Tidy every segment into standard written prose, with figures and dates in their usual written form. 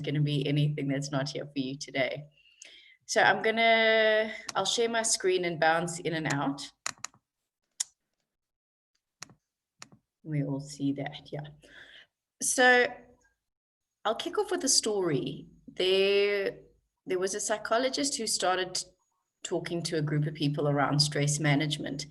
going to be anything that's not here for you today. So I'll share my screen and bounce in and out. We all see that, yeah. So I'll kick off with a story. There was a psychologist who started talking to a group of people around stress management.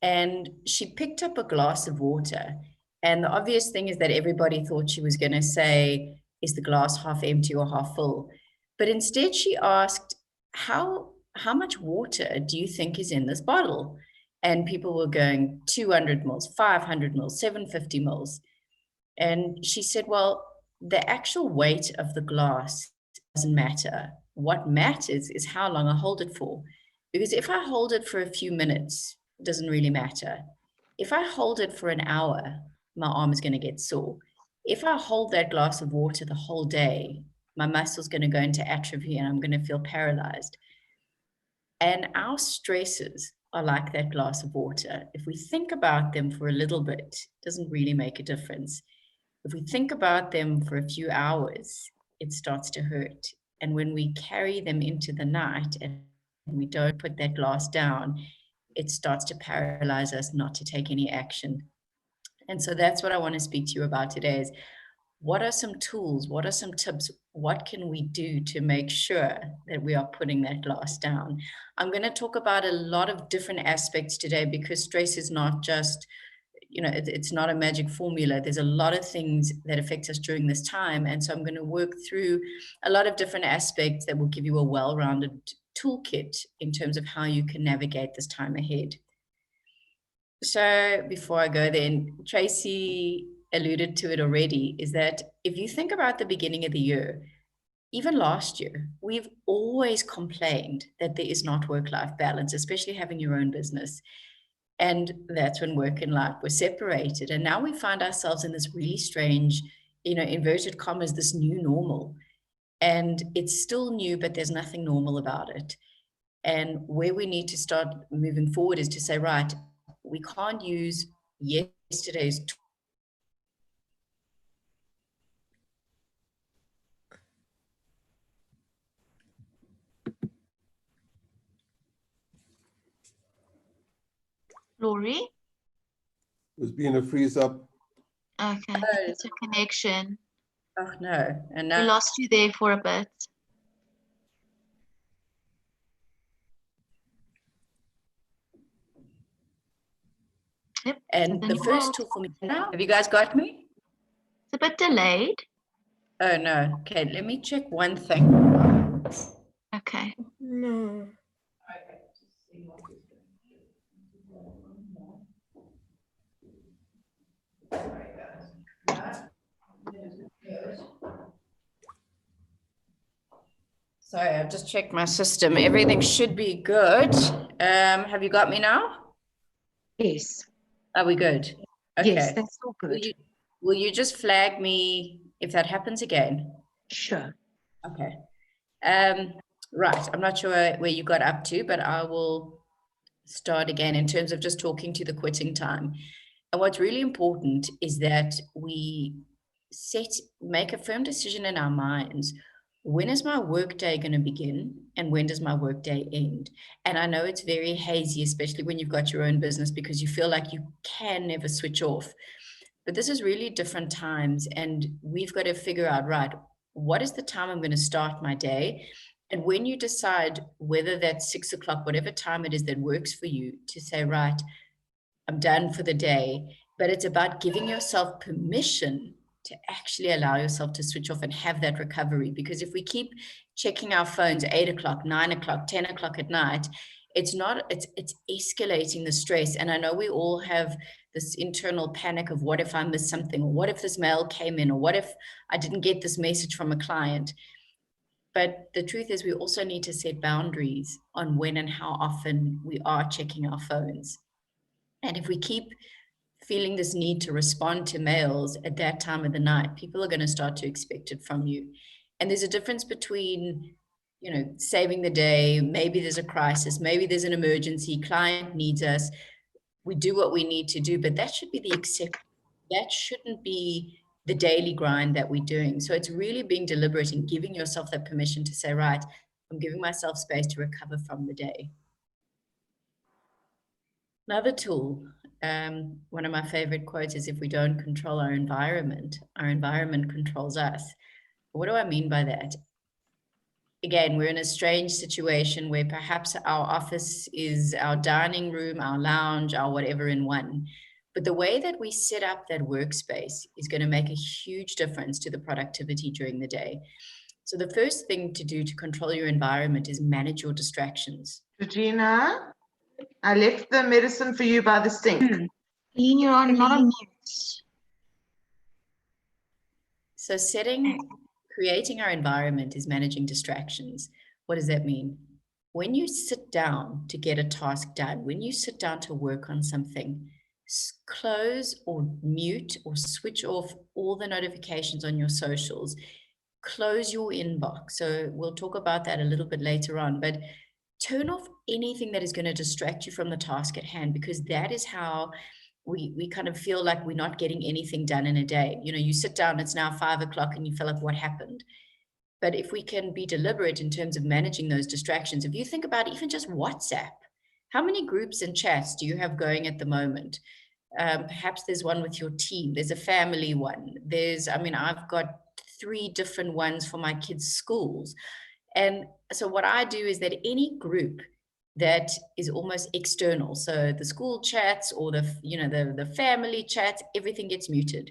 And she picked up a glass of water. And the obvious thing is that everybody thought she was going to say, is the glass half empty or half full? But instead she asked, how much water do you think is in this bottle? And people were going 200 mils, 500 mils, 750 mils. And she said, well, the actual weight of the glass doesn't matter. What matters is how long I hold it for. Because if I hold it for a few minutes, it doesn't really matter. If I hold it for an hour, my arm is going to get sore. If I hold that glass of water the whole day, my muscle's going to go into atrophy and I'm going to feel paralyzed. And our stresses are like that glass of water. If we think about them for a little bit, it doesn't really make a difference. If we think about them for a few hours, it starts to hurt. And when we carry them into the night and we don't put that glass down, it starts to paralyze us not to take any action. And so that's what I want to speak to you about today is, what are some tools? What are some tips? What can we do to make sure that we are putting that glass down? I'm going to talk about a lot of different aspects today because stress is not just, it's not a magic formula. There's a lot of things that affect us during this time. And so I'm going to work through a lot of different aspects that will give you a well-rounded toolkit in terms of how you can navigate this time ahead. So before I go then, Tracy alluded to it already, is that if you think about the beginning of the year, even last year, we've always complained that there is not work-life balance, especially having your own business. And that's when work and life were separated. And now we find ourselves in this really strange, inverted commas, this new normal. And it's still new, but there's nothing normal about it. And where we need to start moving forward is to say, right, we can't use yesterday's Laurie? There's been a freeze up. Okay, it's a connection. Oh no, and now we lost you there for a bit. Yep. And the first tool for me now, have you guys got me? It's a bit delayed. Oh no, okay, let me check one thing. Okay. No. Sorry, I've just checked my system. Everything should be good. Have you got me now? Yes. Are we good? Okay. Yes, that's all good. Will you just flag me if that happens again? Sure. Okay. Right. I'm not sure where you got up to, but I will start again in terms of just talking to the quitting time. And what's really important is that we make a firm decision in our minds. When is my workday going to begin and when does my workday end? And I know it's very hazy, especially when you've got your own business, because you feel like you can never switch off. But this is really different times, and we've got to figure out, right, what is the time I'm going to start my day? And when you decide whether that's 6 o'clock, whatever time it is that works for you, to say, right, I'm done for the day, but it's about giving yourself permission to actually allow yourself to switch off and have that recovery. Because if we keep checking our phones 8 o'clock, 9 o'clock, 10 o'clock at night, it's escalating the stress. And I know we all have this internal panic of what if I miss something, or what if this mail came in, or what if I didn't get this message from a client. But the truth is we also need to set boundaries on when and how often we are checking our phones. And if we keep feeling this need to respond to mails at that time of the night, people are going to start to expect it from you. And there's a difference between, saving the day. Maybe there's a crisis, maybe there's an emergency, client needs us. We do what we need to do, but that should be the exception. That shouldn't be the daily grind that we're doing. So it's really being deliberate and giving yourself that permission to say, right, I'm giving myself space to recover from the day. Another tool, one of my favorite quotes is, if we don't control our environment controls us. What do I mean by that? Again, we're in a strange situation where perhaps our office is our dining room, our lounge, our whatever in one. But the way that we set up that workspace is going to make a huge difference to the productivity during the day. So the first thing to do to control your environment is manage your distractions. Regina, I left the medicine for you by the sink. Lean, you're on, not on mute. So creating our environment is managing distractions. What does that mean? When you sit down to get a task done, when you sit down to work on something, close or mute or switch off all the notifications on your socials. Close your inbox. So we'll talk about that a little bit later on, but turn off anything that is going to distract you from the task at hand, because that is how we kind of feel like we're not getting anything done in a day. You know, you sit down, it's now 5 o'clock and you feel like, what happened? But if we can be deliberate in terms of managing those distractions, if you think about even just WhatsApp, how many groups and chats do you have going at the moment? Perhaps there's one with your team. There's a family one. I've got 3 different ones for my kids' schools. And so what I do is that any group that is almost external, so the school chats or the family chats, everything gets muted.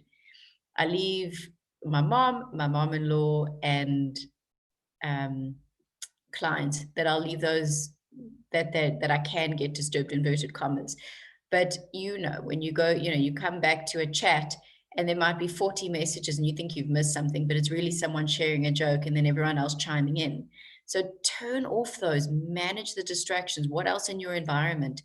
I leave my mom-in-law, and clients, that I'll leave those that I can get disturbed, inverted commas. But when you go, you come back to a chat and there might be 40 messages and you think you've missed something, but it's really someone sharing a joke and then everyone else chiming in. So turn off those, manage the distractions. What else in your environment?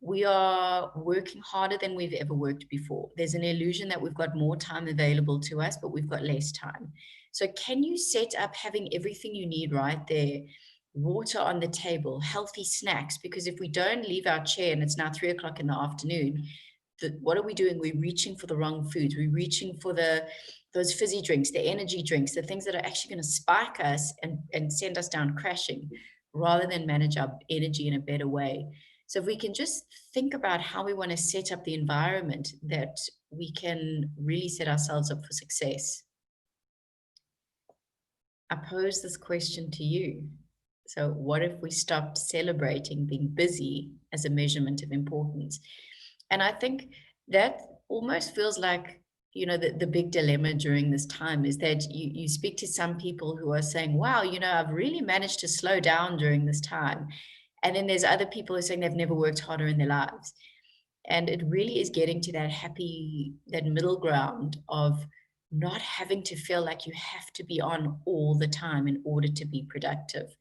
We are working harder than we've ever worked before. There's an illusion that we've got more time available to us, but we've got less time. So can you set up having everything you need right there? Water on the table, healthy snacks, because if we don't leave our chair and it's now 3 o'clock in the afternoon, what are we doing? We're reaching for the wrong foods. We're reaching for those fizzy drinks, the energy drinks, the things that are actually going to spike us and send us down crashing, rather than manage our energy in a better way. So if we can just think about how we want to set up the environment, that we can really set ourselves up for success. I pose this question to you. So what if we stopped celebrating being busy as a measurement of importance? And I think that almost feels like, the big dilemma during this time is that you speak to some people who are saying, wow, I've really managed to slow down during this time. And then there's other people who are saying they've never worked harder in their lives. And it really is getting to that middle ground of not having to feel like you have to be on all the time in order to be productive.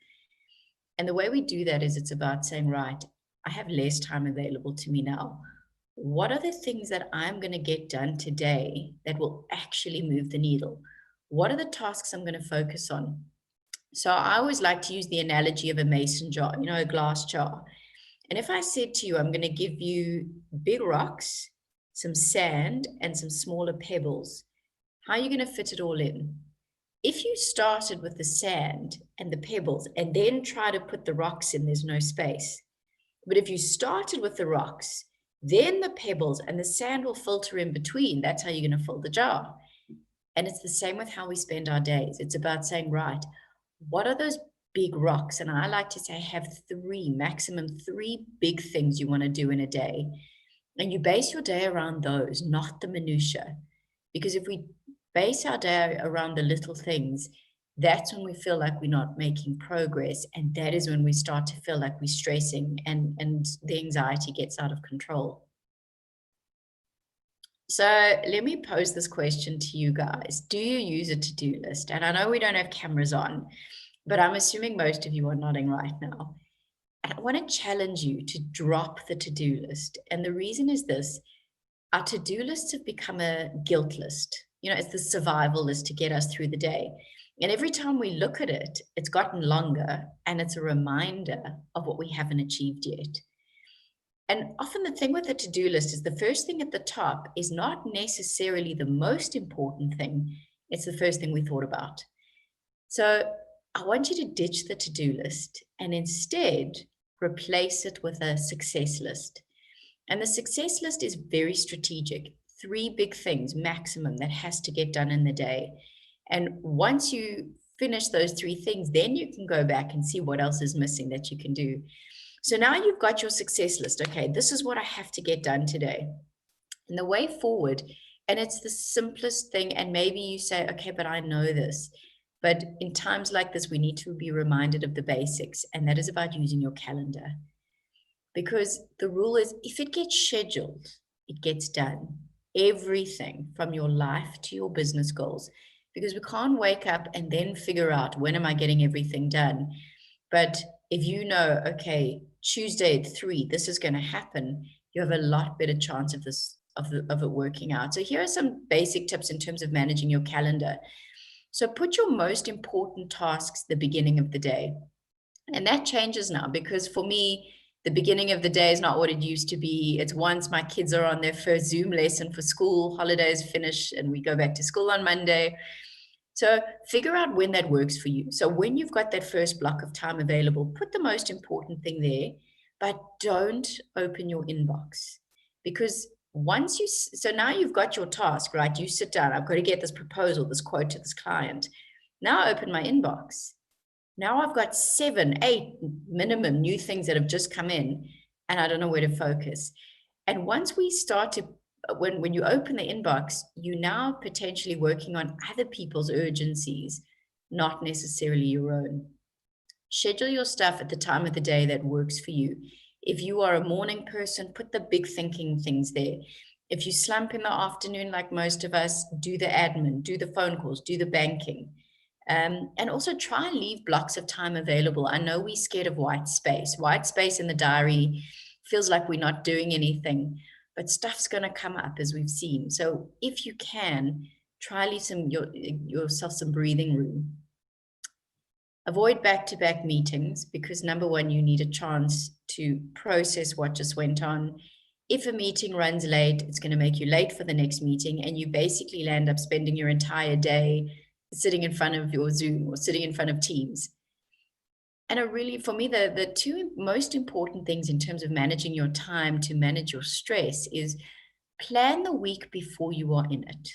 And the way we do that is it's about saying, right, I have less time available to me now. What are the things that I'm going to get done today that will actually move the needle? What are the tasks I'm going to focus on? So I always like to use the analogy of a mason jar, a glass jar. And if I said to you, I'm going to give you big rocks, some sand, and some smaller pebbles, how are you going to fit it all in? If you started with the sand and the pebbles and then try to put the rocks in, there's no space. But if you started with the rocks, then the pebbles and the sand will filter in between, that's how you're going to fill the jar. And it's the same with how we spend our days. It's about saying, right, what are those big rocks? And I like to say have maximum three big things you want to do in a day. And you base your day around those, not the minutiae. Because if we base our day around the little things, that's when we feel like we're not making progress. And that is when we start to feel like we're stressing and the anxiety gets out of control. So let me pose this question to you guys. Do you use a to-do list? And I know we don't have cameras on, but I'm assuming most of you are nodding right now. And I want to challenge you to drop the to-do list. And the reason is this: our to-do lists have become a guilt list. It's the survival list to get us through the day. And every time we look at it, it's gotten longer and it's a reminder of what we haven't achieved yet. And often the thing with the to-do list is the first thing at the top is not necessarily the most important thing. It's the first thing we thought about. So I want you to ditch the to-do list and instead replace it with a success list. And the success list is very strategic. 3 big things maximum that has to get done in the day. And once you finish those 3 things, then you can go back and see what else is missing that you can do. So now you've got your success list. Okay, this is what I have to get done today. And the way forward, and it's the simplest thing, and maybe you say, okay, but I know this. But in times like this, we need to be reminded of the basics, and that is about using your calendar. Because the rule is, if it gets scheduled, it gets done. Everything from your life to your business goals. Because we can't wake up and then figure out, when am I getting everything done? But if you know, okay, Tuesday at 3, this is going to happen, you have a lot better chance of it working out. So here are some basic tips in terms of managing your calendar. So put your most important tasks the beginning of the day. And that changes now, because for me, the beginning of the day is not what it used to be. It's once my kids are on their first Zoom lesson for school, holidays finish, and we go back to school on Monday. So figure out when that works for you. So when you've got that first block of time available, put the most important thing there, but don't open your inbox. Because so now you've got your task, right? You sit down, I've got to get this proposal, this quote to this client. Now I open my inbox. Now I've got 7, 8 minimum new things that have just come in, and I don't know where to focus. And once we start to, when you open the inbox, you're now potentially working on other people's urgencies, not necessarily your own. Schedule your stuff at the time of the day that works for you. If you are a morning person, put the big thinking things there. If you slump in the afternoon, like most of us, do the admin, do the phone calls, do the banking. And also try and leave blocks of time available. I know we're scared of white space. White space in the diary feels like we're not doing anything, but stuff's going to come up, as we've seen. So if you can, try leave yourself some breathing room. Avoid back-to-back meetings, because number one, you need a chance to process what just went on. If a meeting runs late, it's going to make you late for the next meeting, and you basically end up spending your entire day sitting in front of your Zoom or sitting in front of Teams. And for me, the 2 most important things in terms of managing your time to manage your stress is plan the week before you are in it.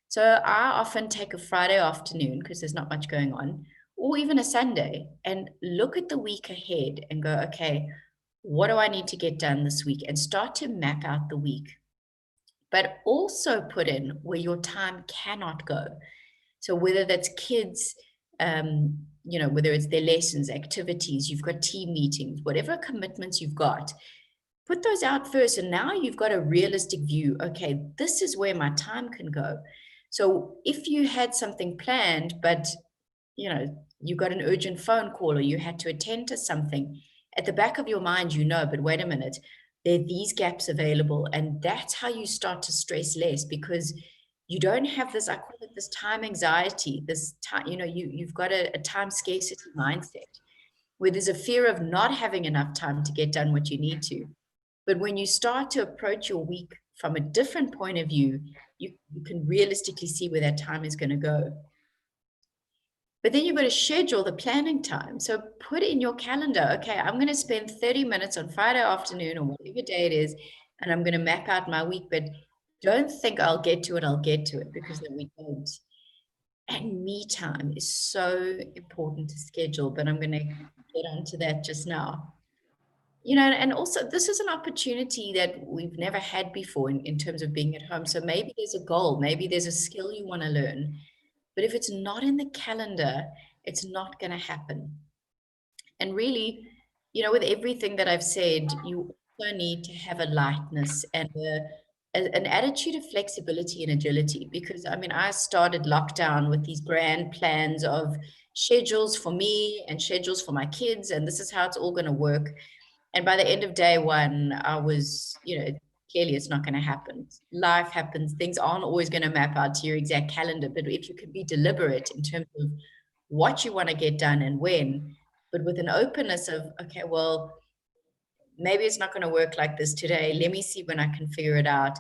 So I often take a Friday afternoon, because there's not much going on, or even a Sunday, and look at the week ahead and go, okay, what do I need to get done this week? And start to map out the week. But also put in where your time cannot go. So whether that's kids, whether it's their lessons, activities, you've got team meetings, whatever commitments you've got, put those out first. And now you've got a realistic view. Okay, this is where my time can go. So if you had something planned, but you got an urgent phone call or you had to attend to something, at the back of your mind, but wait a minute, there are these gaps available. And that's how you start to stress less, because you don't have this, I call it this time anxiety, this time, you've got a time scarcity mindset where there's a fear of not having enough time to get done what you need to. But when you start to approach your week from a different point of view, you can realistically see where that time is going to go. But then you've got to schedule the planning time. So put in your calendar, okay, I'm going to spend 30 minutes on Friday afternoon or whatever day it is, and I'm going to map out my week. But don't think I'll get to it, because then we don't. And me time is so important to schedule, but I'm going to get onto that just now. And also this is an opportunity that we've never had before in terms of being at home. So maybe there's a goal, maybe there's a skill you want to learn, but if it's not in the calendar, it's not going to happen. And really, with everything that I've said, you also need to have a lightness and an attitude of flexibility and agility, because I started lockdown with these grand plans of schedules for me and schedules for my kids, and this is how it's all going to work. And by the end of day 1, I was, clearly it's not going to happen. Life happens. Things aren't always going to map out to your exact calendar, but if you can be deliberate in terms of what you want to get done and when, but with an openness of, okay, well, maybe it's not going to work like this today. Let me see when I can figure it out.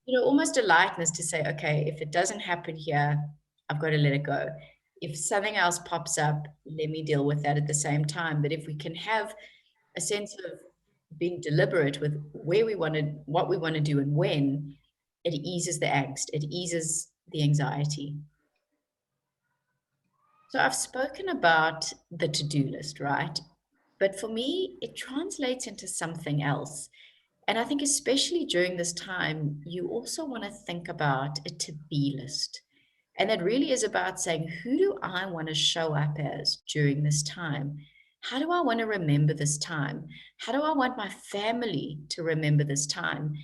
You know, almost a lightness to say, okay, if it doesn't happen here, I've got to let it go. If something else pops up, let me deal with that at the same time. But if we can have a sense of being deliberate with where we want to, what we want to do and when, it eases the angst, it eases the anxiety. So I've spoken about the to-do list, right? But for me, it translates into something else. And I think especially during this time, you also want to think about a to-be list. And that really is about saying, who do I want to show up as during this time? How do I want to remember this time? How do I want my family to remember this time?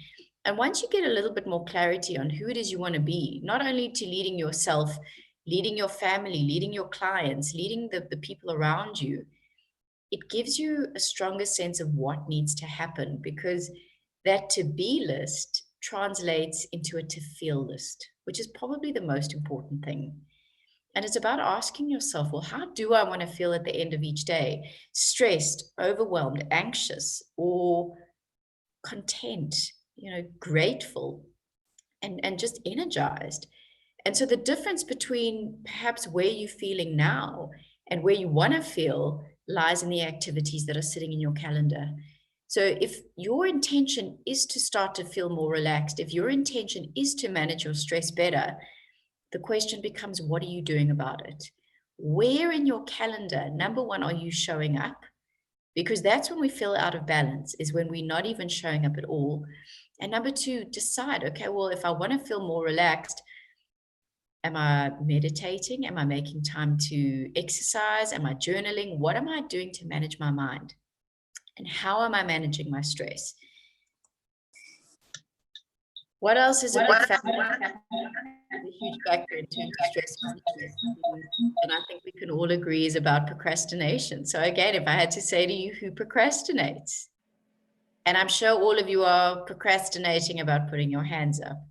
And once you get a little bit more clarity on who it is you want to be, not only to leading yourself, leading your family, leading your clients, leading the people around you, it gives you a stronger sense of what needs to happen, because that to-be list translates into a to-feel list, which is probably the most important thing. And it's about asking yourself, well, how do I want to feel at the end of each day? Stressed, overwhelmed, anxious, or content, grateful, and just energized. And so the difference between perhaps where you're feeling now and where you want to feel lies in the activities that are sitting in your calendar. So if your intention is to start to feel more relaxed, if your intention is to manage your stress better, the question becomes, what are you doing about it? Where in your calendar, number one, are you showing up? Because that's when we feel out of balance, is when we're not even showing up at all. And number two, decide, okay, well, if I want to feel more relaxed, am I meditating? Am I making time to exercise? Am I journaling? What am I doing to manage my mind? And how am I managing my stress? What else is a big factor? A huge factor in terms of stress management, and I think we can all agree, is about procrastination. So again, if I had to say to you, who procrastinates? And I'm sure all of you are procrastinating about putting your hands up.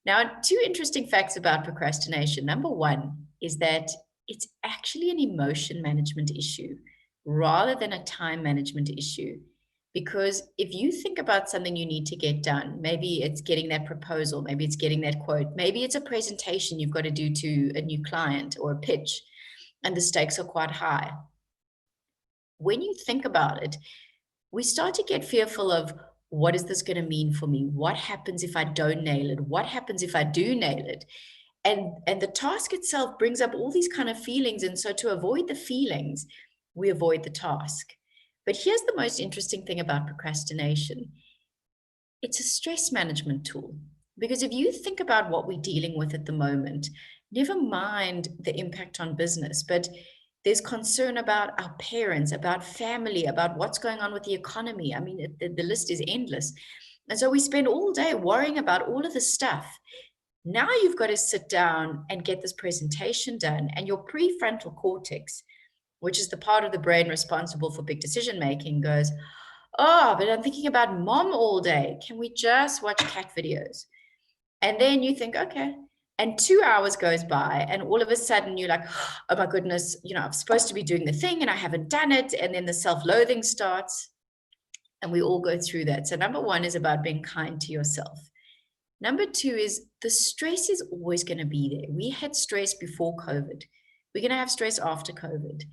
Now, two interesting facts about procrastination. Number one is that it's actually an emotion management issue rather than a time management issue. Because if you think about something you need to get done, maybe it's getting that proposal, maybe it's getting that quote, maybe it's a presentation you've got to do to a new client or a pitch, and the stakes are quite high. When you think about it, we start to get fearful of, what is this going to mean for me? What happens if I don't nail it? What happens if I do nail it? And the task itself brings up all these kind of feelings. And so to avoid the feelings, we avoid the task. But here's the most interesting thing about procrastination. It's a stress management tool. Because if you think about what we're dealing with at the moment, never mind the impact on business, but there's concern about our parents, about family, about what's going on with the economy. I mean, the list is endless. And so we spend all day worrying about all of this stuff. Now you've got to sit down and get this presentation done, and your prefrontal cortex, which is the part of the brain responsible for big decision making, goes, oh, but I'm thinking about mom all day. Can we just watch cat videos? And then you think, okay. And 2 hours goes by, and all of a sudden you're like, oh my goodness, I'm supposed to be doing the thing and I haven't done it. And then the self-loathing starts, and we all go through that. So number one is about being kind to yourself. Number two is the stress is always going to be there. We had stress before COVID. We're going to have stress after COVID.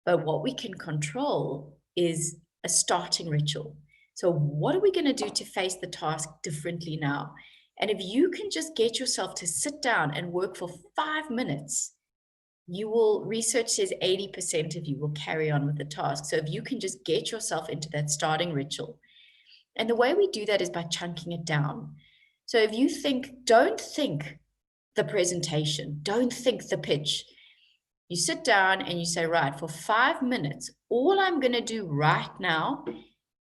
But what we can control is a starting ritual. So what are we going to do to face the task differently now? And if you can just get yourself to sit down and work for 5 minutes, research says 80% of you will carry on with the task. So if you can just get yourself into that starting ritual. And the way we do that is by chunking it down. So if you don't think the presentation, don't think the pitch. You sit down and you say, right, for 5 minutes, all I'm going to do right now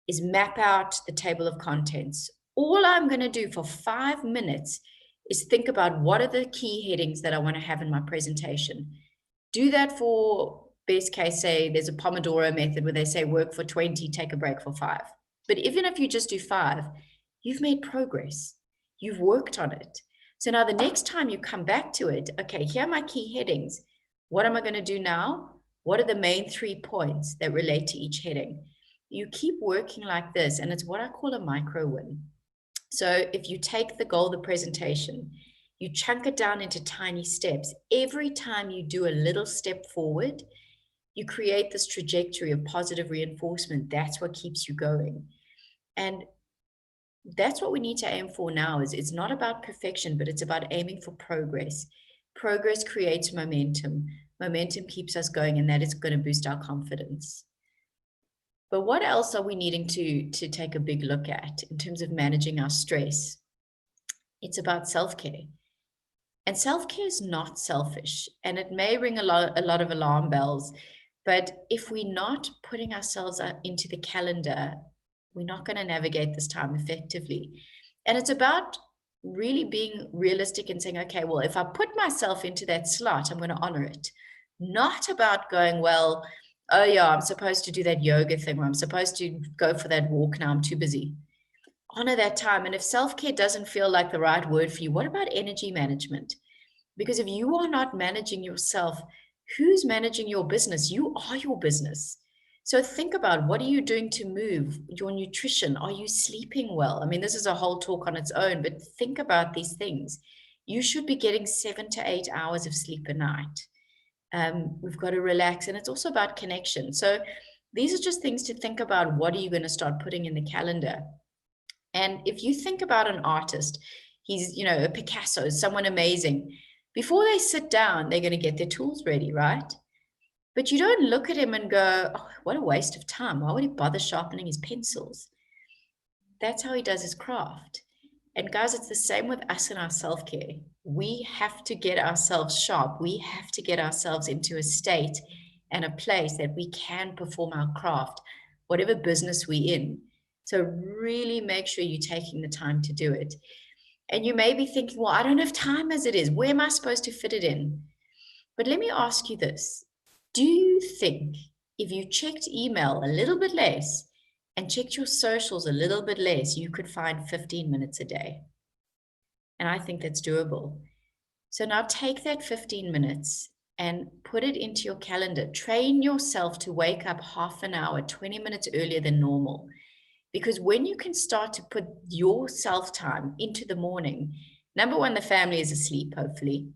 is map out the table of contents. All I'm going to do for 5 minutes is think about what are the key headings that I want to have in my presentation. Do that for best case, say there's a Pomodoro method where they say work for 20, take a break for 5. But even if you just do 5, you've made progress. You've worked on it. So now the next time you come back to it, okay, here are my key headings. What am I going to do now? What are the main 3 points that relate to each heading? you keep working like this, and it's what I call a micro win. So if you take the goal, the presentation, you chunk it down into tiny steps. Every time you do a little step forward, you create this trajectory of positive reinforcement. That's what keeps you going. And that's what we need to aim for now. Is it's not about perfection, but it's about aiming for progress. Progress creates momentum. Momentum keeps us going, and that is going to boost our confidence. But what else are we needing to take a big look at in terms of managing our stress? It's about self-care. And self-care is not selfish, and it may ring a lot of alarm bells, but if we're not putting ourselves into the calendar, we're not going to navigate this time effectively. And it's about really being realistic and saying, okay, well, if I put myself into that slot, I'm going to honor it. Not about going, well, oh yeah, I'm supposed to do that yoga thing, or I'm supposed to go for that walk now, I'm too busy. Honor that time. And if self-care doesn't feel like the right word for you, what about energy management? Because if you are not managing yourself, who's managing your business? You are your business. So think about, what are you doing to move? Your nutrition. Are you sleeping well? I mean, this is a whole talk on its own, but think about these things. You should be getting 7 to 8 hours of sleep a night. We've got to relax. And it's also about connection. So these are just things to think about. What are you going to start putting in the calendar? And if you think about an artist, he's, a Picasso, someone amazing. Before they sit down, they're going to get their tools ready, right? But you don't look at him and go, oh, what a waste of time. Why would he bother sharpening his pencils? That's how he does his craft. And guys, it's the same with us in our self-care. We have to get ourselves sharp. We have to get ourselves into a state and a place that we can perform our craft, whatever business we're in. So really make sure you're taking the time to do it. And you may be thinking, well, I don't have time as it is. Where am I supposed to fit it in? But let me ask you this. Do you think if you checked email a little bit less and checked your socials a little bit less, you could find 15 minutes a day? And I think that's doable. So now take that 15 minutes and put it into your calendar. Train yourself to wake up half an hour, 20 minutes earlier than normal. Because when you can start to put your self-time into the morning, number one, the family is asleep, hopefully.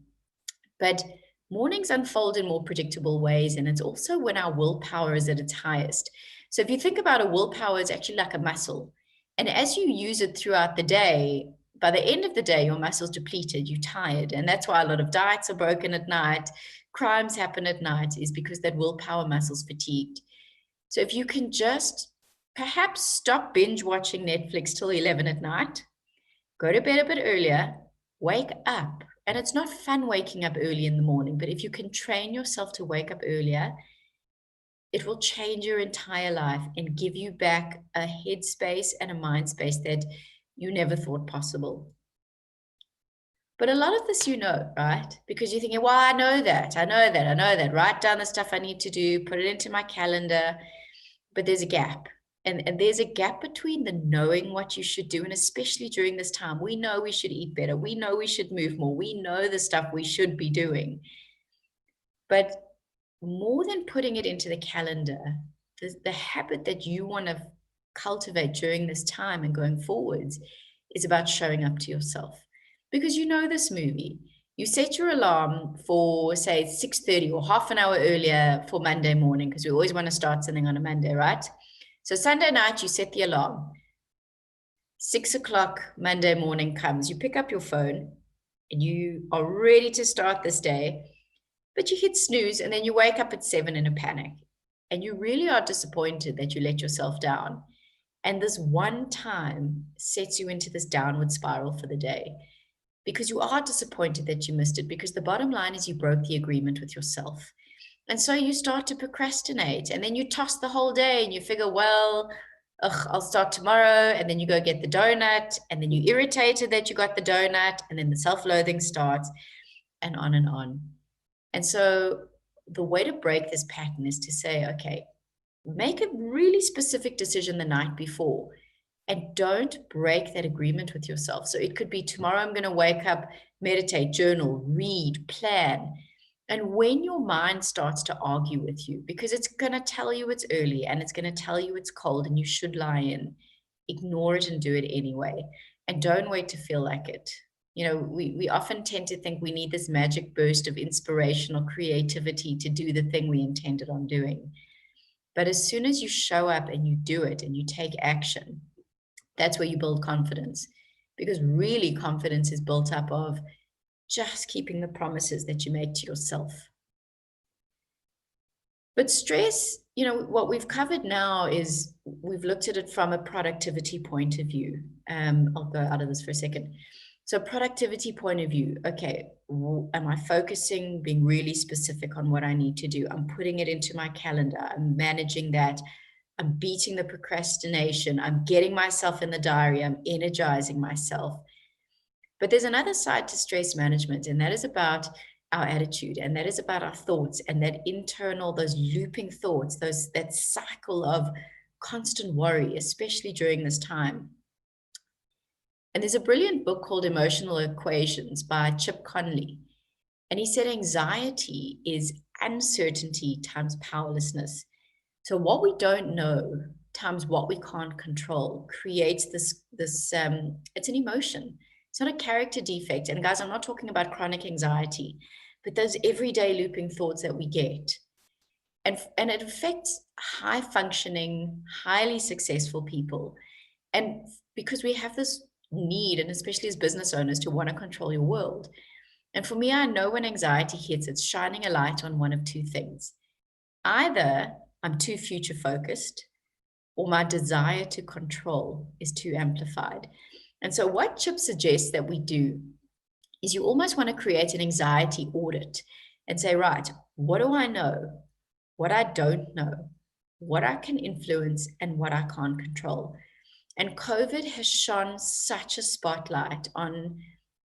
But mornings unfold in more predictable ways. And it's also when our willpower is at its highest. So if you think about it, willpower is actually like a muscle. And as you use it throughout the day, by the end of the day, your muscle's depleted, you're tired. And that's why a lot of diets are broken at night. Crimes happen at night, is because that willpower muscle's fatigued. So if you can just perhaps stop binge watching Netflix till 11 at night, go to bed a bit earlier, wake up. And it's not fun waking up early in the morning, but if you can train yourself to wake up earlier, it will change your entire life and give you back a headspace and a mind space that you never thought possible. But a lot of this, right? Because you're thinking, well, I know that. Write down the stuff I need to do, put it into my calendar, but there's a gap. And there's a gap between the knowing what you should do, and especially during this time, we know we should eat better. We know we should move more. We know the stuff we should be doing. But more than putting it into the calendar, the habit that you want to cultivate during this time and going forwards is about showing up to yourself. Because this movie. You set your alarm for, say, 6:30 or half an hour earlier for Monday morning, because we always want to start something on a Monday, right? So Sunday night, you set the alarm. 6 o'clock Monday morning comes. You pick up your phone and you are ready to start this day, but you hit snooze and then you wake up at 7 in a panic. And you really are disappointed that you let yourself down. And this one time sets you into this downward spiral for the day, because you are disappointed that you missed it, because the bottom line is you broke the agreement with yourself. And so you start to procrastinate, and then you toss the whole day and you figure, well, I'll start tomorrow. And then you go get the donut, and then you're irritated that you got the donut, and then the self-loathing starts, and on and on. And so the way to break this pattern is to say, okay, make a really specific decision the night before, and don't break that agreement with yourself. So it could be, tomorrow I'm going to wake up, meditate, journal, read, plan. And when your mind starts to argue with you, because it's going to tell you it's early and it's going to tell you it's cold and you should lie in, ignore it and do it anyway. And don't wait to feel like it. You know, we often tend to think we need this magic burst of inspiration or creativity to do the thing we intended on doing. But as soon as you show up and you do it and you take action, that's where you build confidence. Because really confidence is built up of just keeping the promises that you make to yourself. But stress, you know, what we've covered now is we've looked at it from a productivity point of view. I'll go out of this for a second. So productivity point of view, okay, am I focusing, being really specific on what I need to do? I'm putting it into my calendar. I'm managing that. I'm beating the procrastination. I'm getting myself in the diary. I'm energizing myself. But there's another side to stress management, and that is about our attitude, and that is about our thoughts, and that internal, those looping thoughts, that cycle of constant worry, especially during this time. And there's a brilliant book called Emotional Equations by Chip Conley. And he said anxiety is uncertainty times powerlessness. So what we don't know times what we can't control creates this it's an emotion. It's not a character defect. And guys, I'm not talking about chronic anxiety, but those everyday looping thoughts that we get. And it affects high functioning, highly successful people. And because we have this need, and especially as business owners, to want to control your world. And for me, I know when anxiety hits, it's shining a light on one of two things. Either I'm too future focused, or my desire to control is too amplified. And so what Chip suggests that we do is you almost want to create an anxiety audit and say, right, what do I know? What I don't know? What I can influence and what I can't control? And COVID has shone such a spotlight on,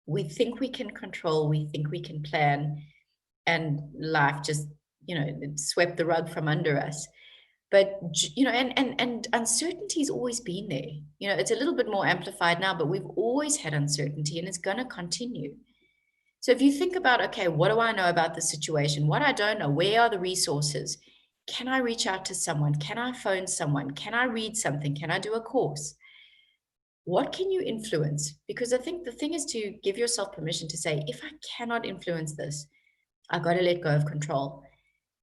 we think we can control, we think we can plan, and life just, you know, it swept the rug from under us. But, you know, and uncertainty's always been there. You know, it's a little bit more amplified now, but we've always had uncertainty, and it's going to continue. So if you think about, okay, what do I know about the situation? What I don't know, where are the resources? Can I reach out to someone? Can I phone someone? Can I read something? Can I do a course? What can you influence? Because I think the thing is to give yourself permission to say, if I cannot influence this, I've got to let go of control.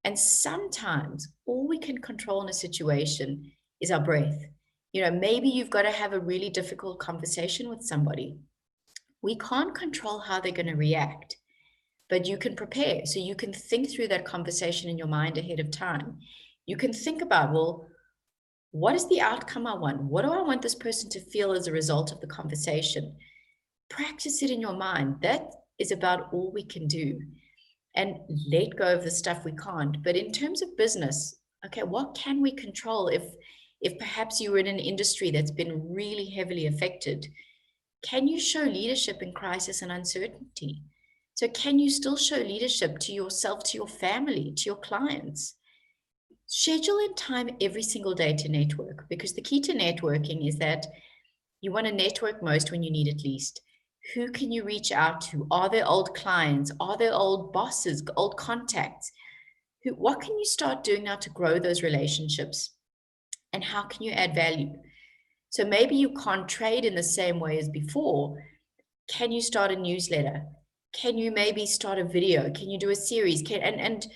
And sometimes all we can control in a situation is our breath. You know, maybe you've got to have a really difficult conversation with somebody. We can't control how they're going to react, but you can prepare. So you can think through that conversation in your mind ahead of time. You can think about, well, what is the outcome I want? What do I want this person to feel as a result of the conversation? Practice it in your mind. That is about all we can do. And let go of the stuff we can't. But in terms of business, okay, what can we control if perhaps you were in an industry that's been really heavily affected? Can you show leadership in crisis and uncertainty? So can you still show leadership to yourself, to your family, to your clients? Schedule in time every single day to network, because the key to networking is that you want to network most when you need it least. Who can you reach out to? Are there old clients? Are there old bosses, old contacts? What can you start doing now to grow those relationships? And how can you add value? So maybe you can't trade in the same way as before. Can you start a newsletter? Can you maybe start a video? Can you do a series? And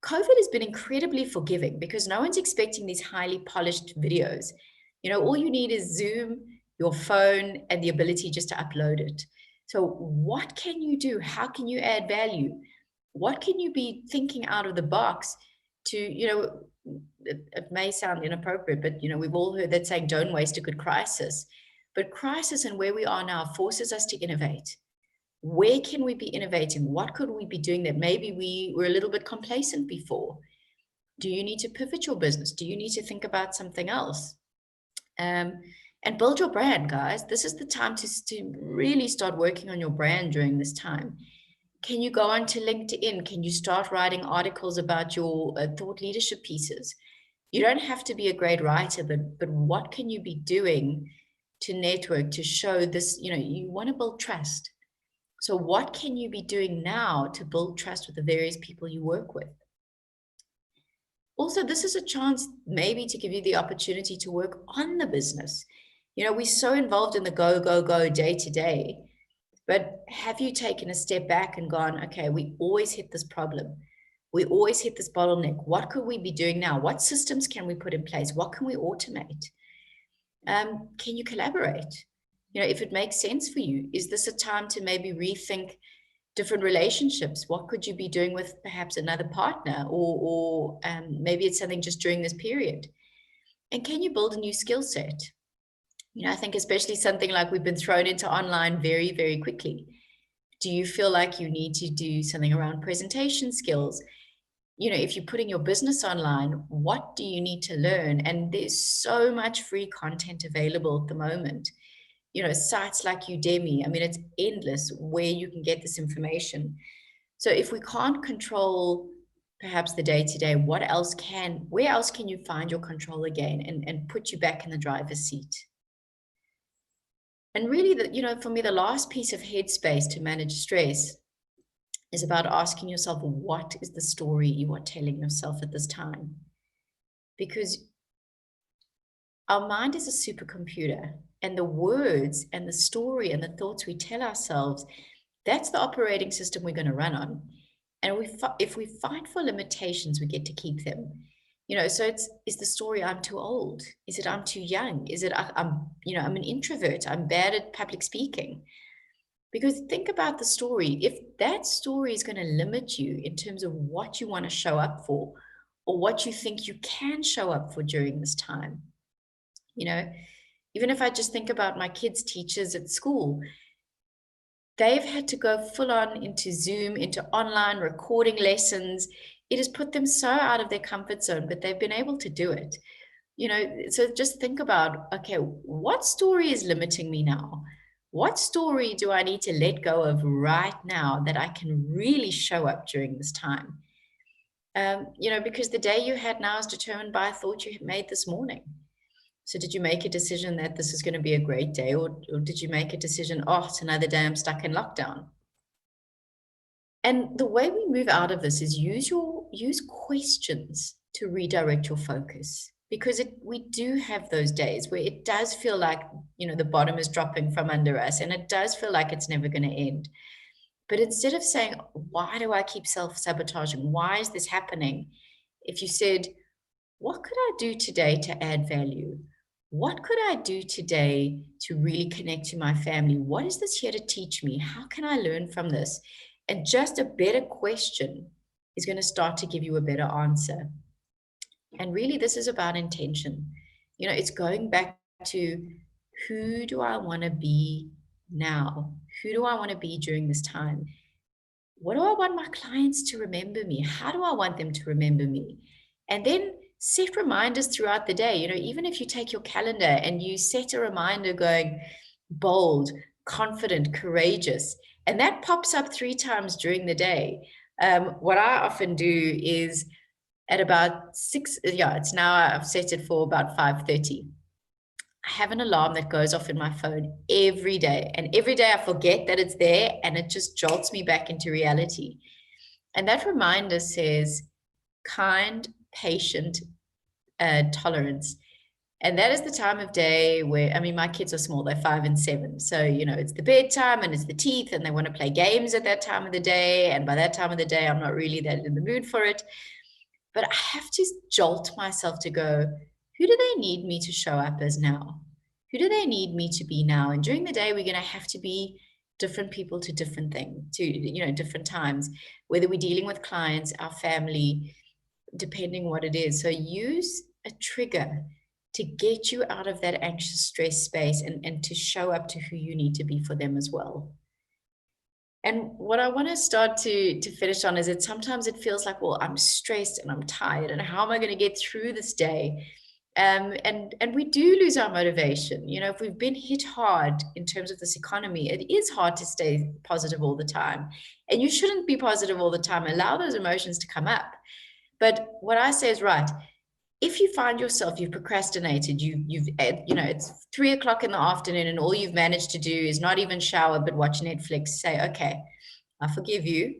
COVID has been incredibly forgiving because no one's expecting these highly polished videos. You know, all you need is Zoom, your phone, and the ability just to upload it. So what can you do? How can you add value? What can you be thinking out of the box to, you know, it may sound inappropriate, but, you know, we've all heard that saying, don't waste a good crisis. But crisis and where we are now forces us to innovate. Where can we be innovating? What could we be doing that maybe we were a little bit complacent before? Do you need to pivot your business? Do you need to think about something else? And build your brand, guys. This is the time to really start working on your brand during this time. Can you go onto LinkedIn? Can you start writing articles about your thought leadership pieces? You don't have to be a great writer, but what can you be doing to network, to show this? You know, you want to build trust. So what can you be doing now to build trust with the various people you work with? Also, this is a chance maybe to give you the opportunity to work on the business. We're so involved in the go, go, go day to day, but have you taken a step back and gone, okay, we always hit this problem. We always hit this bottleneck. What could we be doing now? What systems can we put in place? What can we automate? Can you collaborate? If it makes sense for you, is this a time to maybe rethink different relationships? What could you be doing with perhaps another partner, or maybe it's something just during this period? And can you build a new skill set? I think especially something like we've been thrown into online very, very quickly. Do you feel like you need to do something around presentation skills? If you're putting your business online, what do you need to learn? And there's so much free content available at the moment. Sites like Udemy, I mean, it's endless where you can get this information. So if we can't control perhaps the day-to-day, where else can you find your control again and put you back in the driver's seat? And really, for me, the last piece of headspace to manage stress is about asking yourself, what is the story you are telling yourself at this time? Because our mind is a supercomputer, and the words and the story and the thoughts we tell ourselves, that's the operating system we're going to run on. And if we fight for limitations, we get to keep them. So is the story I'm too old? Is it I'm too young? Is it I'm an introvert, I'm bad at public speaking? Because think about the story. If that story is going to limit you in terms of what you want to show up for, or what you think you can show up for during this time, even if I just think about my kids' teachers at school, they've had to go full on into Zoom, into online recording lessons. It has put them so out of their comfort zone, but they've been able to do it. So just think about, okay, what story is limiting me now? What story do I need to let go of right now that I can really show up during this time? Because the day you had now is determined by a thought you had made this morning. So did you make a decision that this is going to be a great day, or did you make a decision, oh, it's another day I'm stuck in lockdown? And the way we move out of this is use questions to redirect your focus, because we do have those days where it does feel like, the bottom is dropping from under us, and it does feel like it's never going to end. But instead of saying, why do I keep self-sabotaging? Why is this happening? If you said, what could I do today to add value? What could I do today to really connect to my family? What is this here to teach me? How can I learn from this? And just a better question is going to start to give you a better answer. And really, this is about intention. It's going back to, who do I want to be now? Who do I want to be during this time? What do I want my clients to remember me? How do I want them to remember me? And then set reminders throughout the day. Even if you take your calendar and you set a reminder going bold, confident, courageous, and that pops up 3 times during the day. What I often do is at about 6, it's now I've set it for about 5:30. I have an alarm that goes off in my phone every day. And every day I forget that it's there, and it just jolts me back into reality. And that reminder says, kind, patient, tolerance. And that is the time of day where, my kids are small, they're 5 and 7. So, it's the bedtime and it's the teeth, and they want to play games at that time of the day. And by that time of the day, I'm not really that in the mood for it. But I have to jolt myself to go, who do they need me to show up as now? Who do they need me to be now? And during the day, we're going to have to be different people to different things, to, different times, whether we're dealing with clients, our family, depending what it is. So use a trigger to get you out of that anxious stress space and to show up to who you need to be for them as well. And what I want to start to finish on is that sometimes it feels like, well, I'm stressed and I'm tired, and how am I going to get through this day? And we do lose our motivation. If we've been hit hard in terms of this economy, it is hard to stay positive all the time. And you shouldn't be positive all the time. Allow those emotions to come up. But what I say is, right, if you find yourself, you've procrastinated, you've it's 3 o'clock in the afternoon and all you've managed to do is not even shower but watch Netflix, say, okay, I forgive you.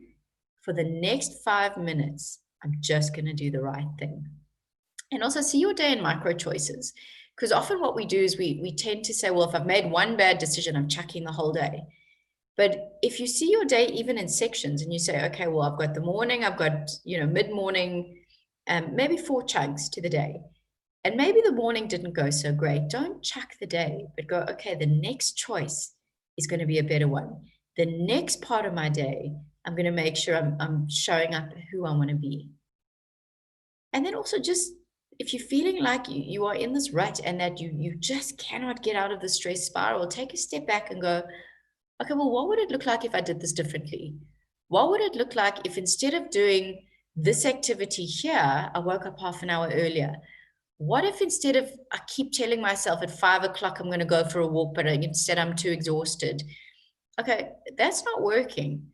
For the next 5 minutes, I'm just going to do the right thing. And also see your day in micro choices. Because often what we do is we tend to say, well, if I've made one bad decision, I'm chucking the whole day. But if you see your day even in sections and you say, okay, well, I've got the morning, I've got, mid-morning, maybe 4 chunks to the day. And maybe the morning didn't go so great. Don't chuck the day, but go, okay, the next choice is going to be a better one. The next part of my day, I'm going to make sure I'm showing up who I want to be. And then also just, if you're feeling like you are in this rut and that you just cannot get out of the stress spiral, take a step back and go, okay, well, what would it look like if I did this differently? What would it look like if instead of doing this activity here, I woke up half an hour earlier? What if instead of, I keep telling myself at 5 o'clock, I'm going to go for a walk, but instead I'm too exhausted. Okay, that's not working.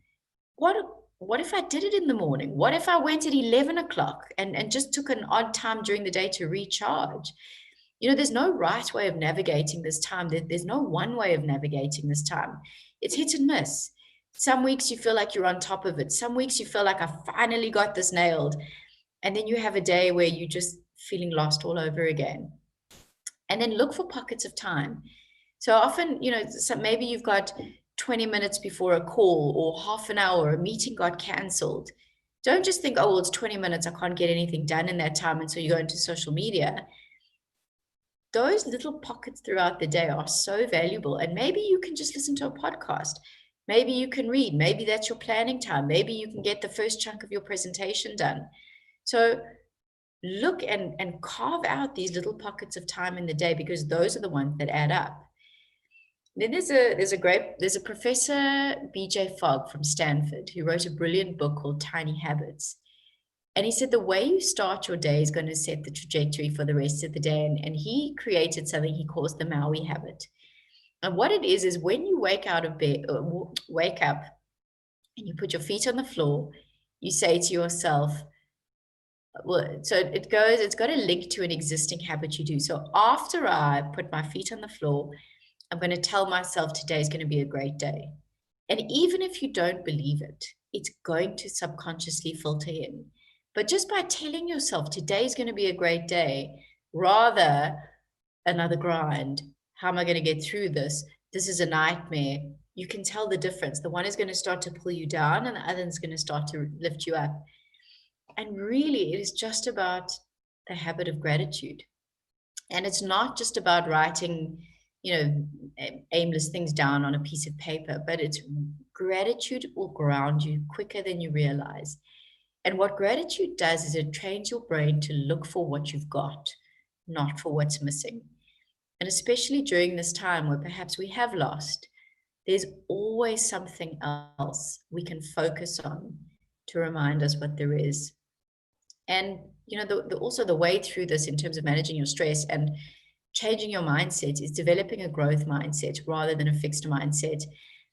What if I did it in the morning? What if I went at 11 o'clock and just took an odd time during the day to recharge? There's no right way of navigating this time. There's no one way of navigating this time. It's hit and miss. Some weeks you feel like you're on top of it. Some weeks you feel like I finally got this nailed. And then you have a day where you're just feeling lost all over again. And then look for pockets of time. So often, so maybe you've got 20 minutes before a call or half an hour, a meeting got cancelled. Don't just think, oh, well, it's 20 minutes. I can't get anything done in that time. And so you go into social media. Those little pockets throughout the day are so valuable. And maybe you can just listen to a podcast. Maybe you can read. Maybe that's your planning time. Maybe you can get the first chunk of your presentation done. So look and carve out these little pockets of time in the day, because those are the ones that add up. Then there's a Professor BJ Fogg from Stanford who wrote a brilliant book called Tiny Habits. And he said the way you start your day is going to set the trajectory for the rest of the day. And he created something he calls the Maui habit. And what it is when you wake out of bed, wake up and you put your feet on the floor, you say to yourself, well, so it's got a link to an existing habit you do. So after I put my feet on the floor, I'm going to tell myself today is going to be a great day. And even if you don't believe it, it's going to subconsciously filter in. But just by telling yourself today is going to be a great day, rather another grind, how am I going to get through this? This is a nightmare. You can tell the difference. The one is going to start to pull you down and the other is going to start to lift you up. And really, it is just about the habit of gratitude. And it's not just about writing, aimless things down on a piece of paper, but it's gratitude will ground you quicker than you realize. And what gratitude does is it trains your brain to look for what you've got, not for what's missing. And especially during this time where perhaps we have lost, there's always something else we can focus on to remind us what there is. And, also the way through this in terms of managing your stress and changing your mindset is developing a growth mindset rather than a fixed mindset.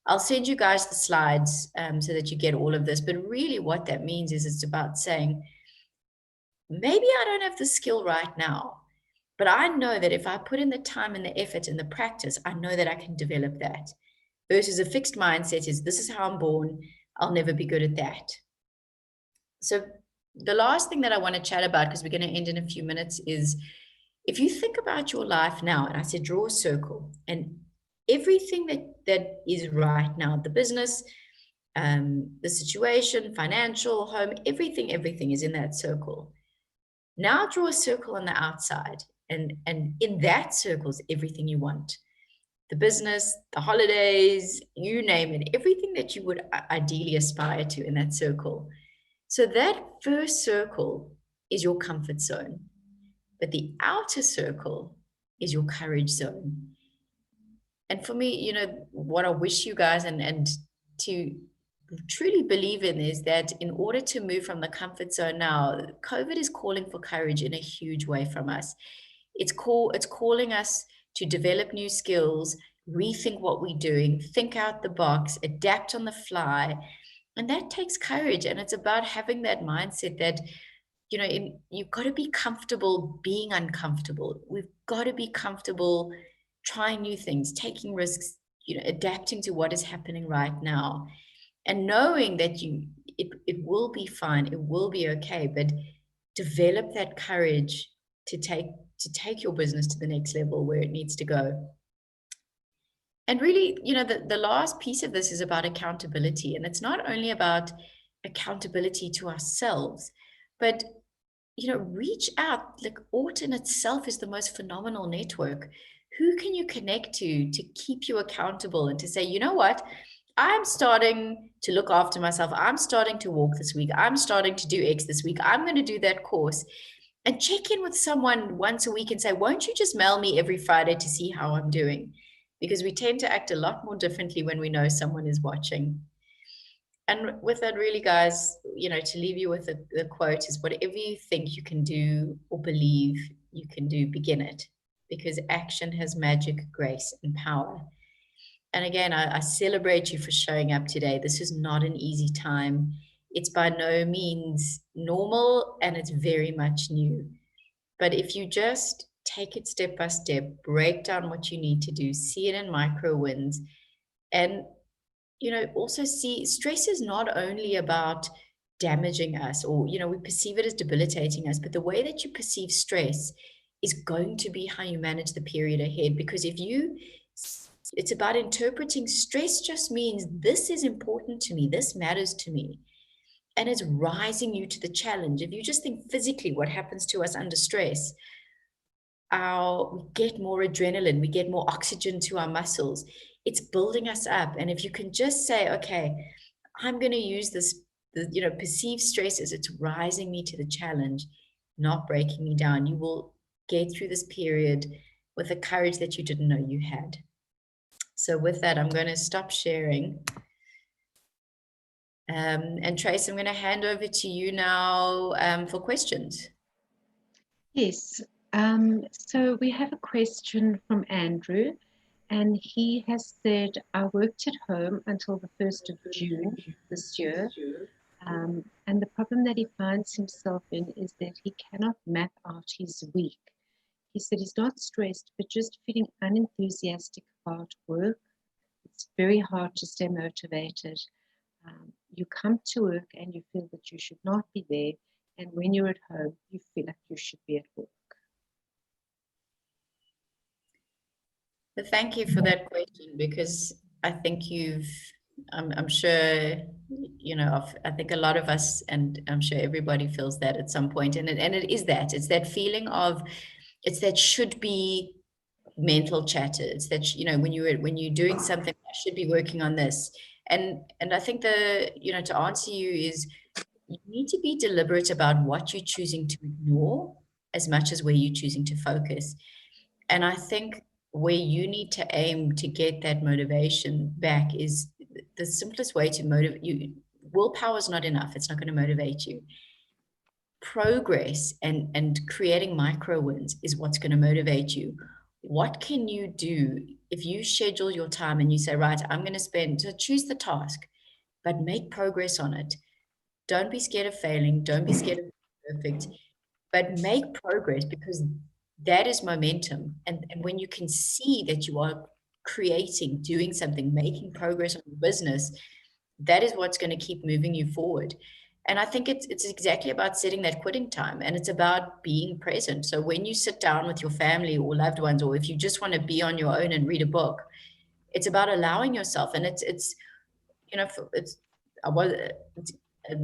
I'll send you guys the slides so that you get all of this. But really what that means is it's about saying, maybe I don't have the skill right now, but I know that if I put in the time and the effort and the practice, I know that I can develop that. Versus a fixed mindset is, this is how I'm born, I'll never be good at that. So the last thing that I want to chat about, because we're going to end in a few minutes, is if you think about your life now, and I said draw a circle, and everything that is right now, the business, the situation, financial, home, everything is in that circle. Now draw a circle on the outside, and in that circle is everything you want. The business, the holidays, you name it, everything that you would ideally aspire to in that circle. So that first circle is your comfort zone, but the outer circle is your courage zone. And for me, what I wish you guys and to truly believe in is that in order to move from the comfort zone now, COVID is calling for courage in a huge way from us. It's calling us to develop new skills, rethink what we're doing, think out the box, adapt on the fly. And that takes courage. And it's about having that mindset that you've got to be comfortable being uncomfortable. We've got to be comfortable trying new things, taking risks, adapting to what is happening right now, and knowing that it will be fine, it will be okay, but develop that courage to take your business to the next level where it needs to go. And really, the last piece of this is about accountability. And it's not only about accountability to ourselves, but reach out. Like, Orton itself is the most phenomenal network. Who can you connect to keep you accountable and to say, you know what, I'm starting to look after myself. I'm starting to walk this week. I'm starting to do X this week. I'm going to do that course. And check in with someone once a week and say, won't you just mail me every Friday to see how I'm doing? Because we tend to act a lot more differently when we know someone is watching. And with that, really, guys, to leave you with the quote is, whatever you think you can do or believe you can do, begin it. Because action has magic, grace, and power. And again, I celebrate you for showing up today. This is not an easy time. It's by no means normal, and it's very much new. But if you just take it step by step, break down what you need to do, see it in micro wins, and also see stress is not only about damaging us, or we perceive it as debilitating us, but the way that you perceive stress is going to be how you manage the period ahead. Because it's about interpreting stress just means this is important to me, this matters to me, and it's rising you to the challenge. If you just think physically what happens to us under stress, we get more adrenaline, we get more oxygen to our muscles. It's building us up. And if you can just say, okay, I'm going to use this, perceive stress as it's rising me to the challenge, not breaking me down, you will get through this period with a courage that you didn't know you had. So with that, I'm going to stop sharing. And Trace, I'm going to hand over to you now for questions. Yes. So we have a question from Andrew, and he has said, I worked at home until the 1st of June this year. And the problem that he finds himself in is that he cannot map out his week. He said he's not stressed, but just feeling unenthusiastic about work. It's very hard to stay motivated. You come to work and you feel that you should not be there. And when you're at home, you feel like you should be at work. Well, thank you for that question, because I think I'm sure, I think a lot of us, and I'm sure everybody feels that at some point. And it's that feeling of, it's that should be mental chatter. It's that, when you're doing something, I should be working on this. And I think to answer you is, you need to be deliberate about what you're choosing to ignore as much as where you're choosing to focus. And I think where you need to aim to get that motivation back is the simplest way to motivate you. Willpower is not enough. It's not going to motivate you. Progress and creating micro wins is what's going to motivate you. What can you do if you schedule your time and you say, right, I'm going to choose the task, but make progress on it. Don't be scared of failing. Don't be scared of being perfect, but make progress, because that is momentum. And when you can see that you are creating, doing something, making progress on your business, that is what's going to keep moving you forward. And I think it's exactly about setting that quitting time, and it's about being present. So when you sit down with your family or loved ones, or if you just want to be on your own and read a book, it's about allowing yourself. And I'm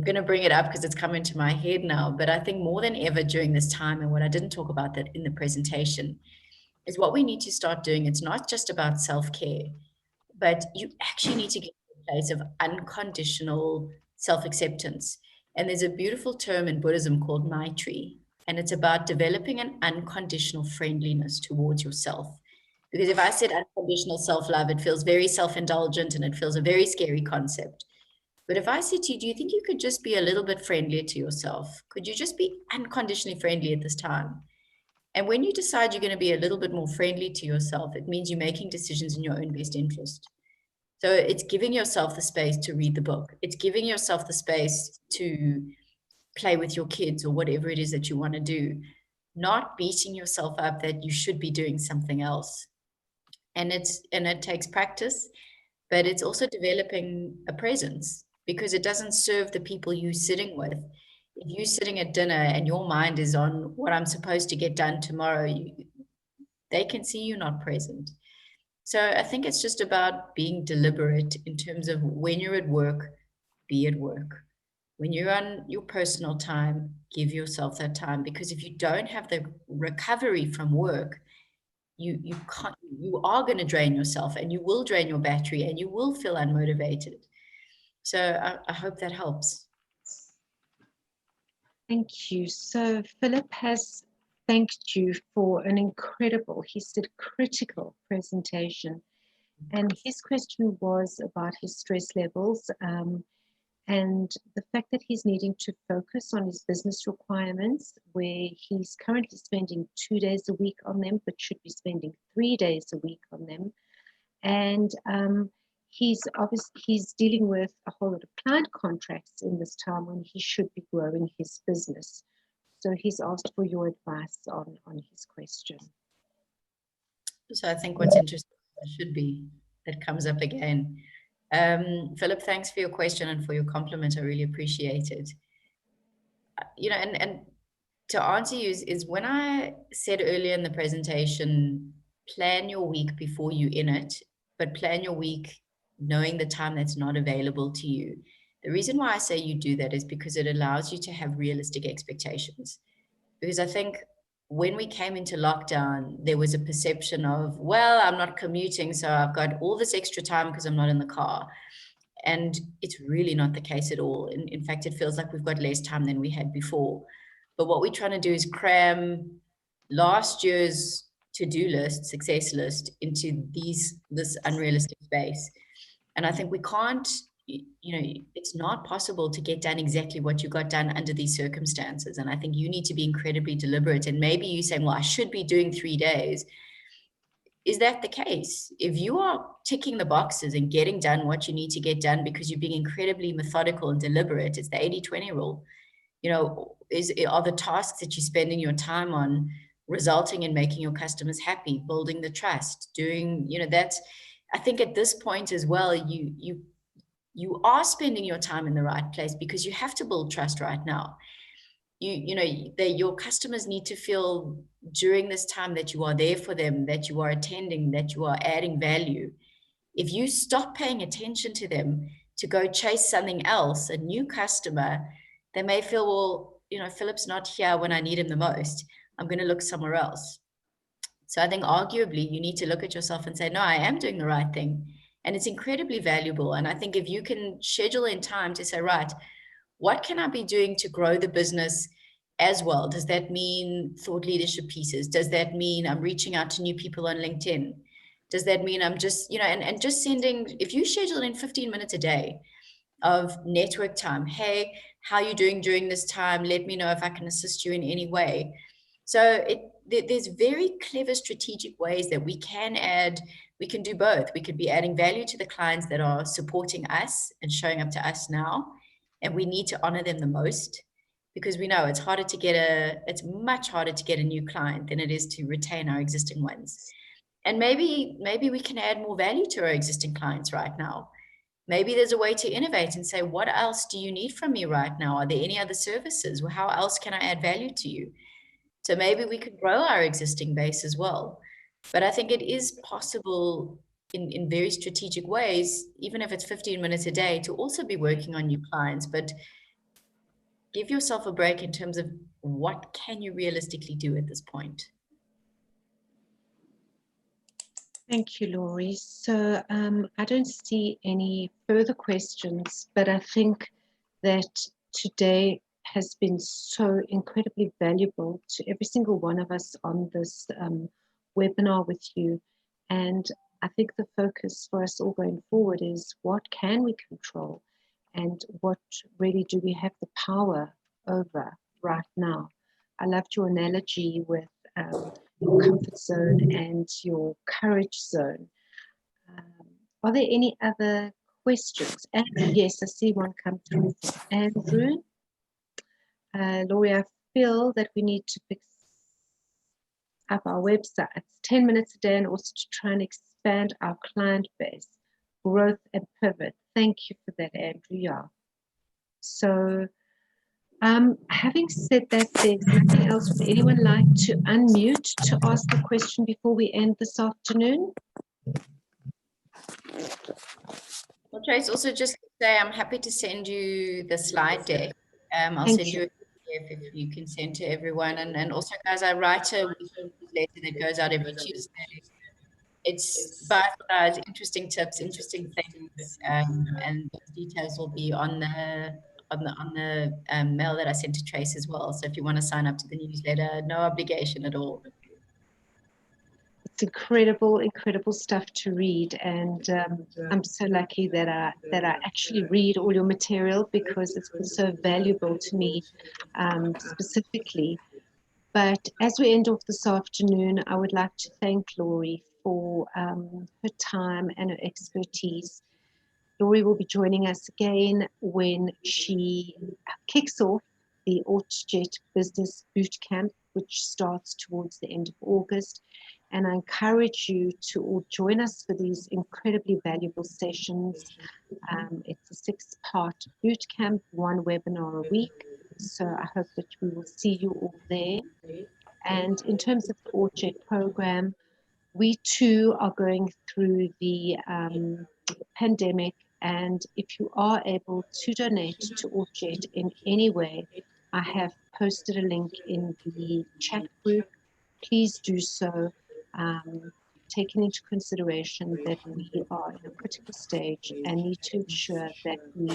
going to bring it up because it's come into my head now, but I think more than ever during this time, and what I didn't talk about that in the presentation, is what we need to start doing. It's not just about self-care, but you actually need to get to a place of unconditional self-acceptance. And there's a beautiful term in Buddhism called Maitri, and it's about developing an unconditional friendliness towards yourself. Because if I said unconditional self-love, it feels very self-indulgent and it feels a very scary concept. But if I said to you, do you think you could just be a little bit friendlier to yourself? Could you just be unconditionally friendly at this time? And when you decide you're going to be a little bit more friendly to yourself, it means you're making decisions in your own best interest. So it's giving yourself the space to read the book. It's giving yourself the space to play with your kids or whatever it is that you want to do, not beating yourself up that you should be doing something else. And it takes practice, but it's also developing a presence, because it doesn't serve the people you're sitting with. If you're sitting at dinner and your mind is on what I'm supposed to get done tomorrow, they can see you're not present. So I think it's just about being deliberate in terms of when you're at work, be at work. When you're on your personal time, give yourself that time, because if you don't have the recovery from work, you are going to drain yourself, and you will drain your battery, and you will feel unmotivated. So I hope that helps. Thank you. So Philip has thanked you for an incredible, he said, critical presentation. And his question was about his stress levels, and the fact that he's needing to focus on his business requirements, where he's currently spending 2 days a week on them, but should be spending 3 days a week on them. And he's dealing with a whole lot of client contracts in this time when he should be growing his business. So he's asked for your advice on his question. So I think what's interesting should be that comes up again. Philip, thanks for your question and for your compliment. I really appreciate it. You know, and to answer you is when I said earlier in the presentation, plan your week before you're in it, but plan your week knowing the time that's not available to you. The reason why I say you do that is because it allows you to have realistic expectations. Because I think when we came into lockdown, there was a perception of, well, I'm not commuting, so I've got all this extra time because I'm not in the car. And it's really not the case at all. In fact, it feels like we've got less time than we had before. But what we're trying to do is cram last year's to-do list, success list, into this unrealistic space. And I think we can't, it's not possible to get done exactly what you got done under these circumstances. And I think you need to be incredibly deliberate. And maybe you're saying, well, I should be doing 3 days. Is that the case? If you are ticking the boxes and getting done what you need to get done because you're being incredibly methodical and deliberate, it's the 80-20 rule. Are the tasks that you're spending your time on resulting in making your customers happy, building the trust, doing, that's, I think at this point as well, you are spending your time in the right place, because you have to build trust right now. Your customers need to feel during this time that you are there for them, that you are attending, that you are adding value. If you stop paying attention to them to go chase something else, a new customer, they may feel, well, Philip's not here when I need him the most. I'm going to look somewhere else. So I think arguably you need to look at yourself and say, no, I am doing the right thing. And it's incredibly valuable. And I think if you can schedule in time to say, right, what can I be doing to grow the business as well? Does that mean thought leadership pieces? Does that mean I'm reaching out to new people on LinkedIn? Does that mean I'm just, and just sending, if you schedule in 15 minutes a day of network time, hey, how are you doing during this time? Let me know if I can assist you in any way. So there's very clever strategic ways that we can do both. We could be adding value to the clients that are supporting us and showing up to us now. And we need to honor them the most, because we know it's much harder to get a new client than it is to retain our existing ones. And maybe we can add more value to our existing clients right now. Maybe there's a way to innovate and say, what else do you need from me right now? Are there any other services? Well, how else can I add value to you? So maybe we could grow our existing base as well. But I think it is possible in very strategic ways, even if it's 15 minutes a day, to also be working on new clients. But give yourself a break in terms of what can you realistically do at this point. Thank you, Laurie. So I don't see any further questions, but I think that today has been so incredibly valuable to every single one of us on this webinar with you. And I think the focus for us all going forward is what can we control and what really do we have the power over right now. I loved your analogy with your comfort zone and your courage zone. Are there any other questions? And yes, I see one come through from Andrew. Laurie, I feel that we need to fix up our websites 10 minutes a day and also to try and expand our client base, growth and pivot. Thank you for that, Andrew. Yeah. So, having said that, there's nothing else. Would anyone like to unmute to ask a question before we end this afternoon? Well, Trace, also just to say, I'm happy to send you the slide deck. I'll Thank send you a PDF if you can send to everyone. And also, guys, I write a weekly newsletter that goes out every Tuesday. It's bite-sized, interesting tips, interesting things, and those details will be on the mail that I sent to Trace as well. So if you want to sign up to the newsletter, no obligation at all. It's incredible, incredible stuff to read, and I'm so lucky that I actually read all your material because it's been so valuable to me specifically. But as we end off this afternoon, I would like to thank Laurie for her time and her expertise. Laurie will be joining us again when she kicks off the AutoJet Business Bootcamp, which starts towards the end of August. And I encourage you to all join us for these incredibly valuable sessions. It's a 6-part bootcamp, 1 webinar a week. So I hope that we will see you all there. And in terms of the AutoJet program, we too are going through the pandemic. And if you are able to donate to AutoJet in any way, I have posted a link in the chat group. Please do so, taking into consideration that we are in a critical stage and need to ensure that we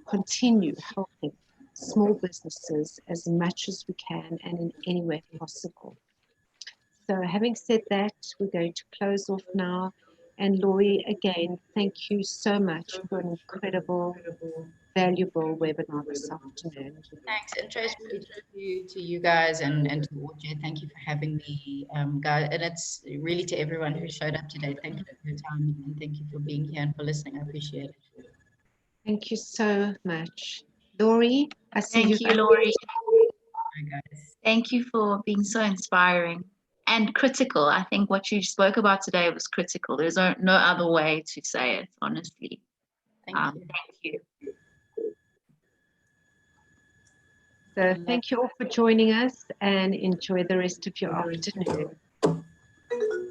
continue helping small businesses as much as we can and in any way possible. So having said that, we're going to close off now. And Laurie, again, thank you so much for an incredible, valuable webinar this afternoon. Thanks, and Trace, to you guys and to AutoJet, thank you for having me, guys. And it's really to everyone who showed up today. Thank you for your time and thank you for being here and for listening. I appreciate it. Thank you so much. Laurie, I see Thank you. you, Laurie. Bye, guys. Thank you for being so inspiring and critical. I think what you spoke about today was critical. There's no other way to say it, honestly. Thank you. Thank you. So thank you all for joining us and enjoy the rest of your afternoon.